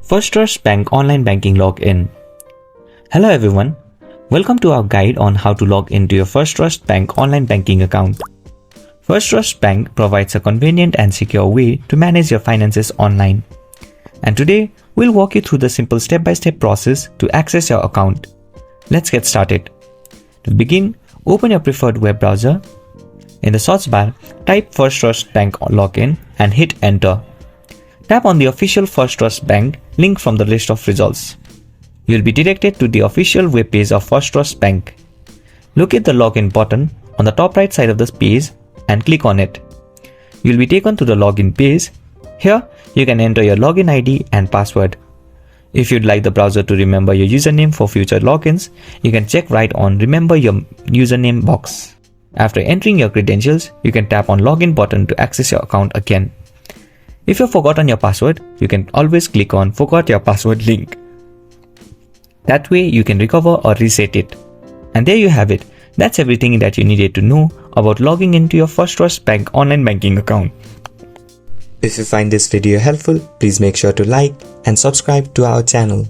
Firstrust Bank Online Banking Login. Hello everyone, welcome to our guide on how to log into your Firstrust Bank online banking account. Firstrust Bank provides a convenient and secure way to manage your finances online. And today, we'll walk you through the simple step-by-step process to access your account. Let's get started. To begin, open your preferred web browser. In the search bar, type Firstrust Bank Login and hit enter. Tap on the official Firstrust Bank link from the list of results. You'll be directed to the official web page of Firstrust Bank. Locate the login button on the top right side of the page and click on it. You'll be taken to the login page. Here, you can enter your login ID and password. If you'd like the browser to remember your username for future logins, you can check right on Remember Your Username box. After entering your credentials, you can tap on Login button to access your account again. If you've forgotten your password, you can always click on Forgot Your Password link. That way you can recover or reset it. And there you have it. That's everything that you needed to know about logging into your Firstrust Bank online banking account. If you find this video helpful, please make sure to like and subscribe to our channel.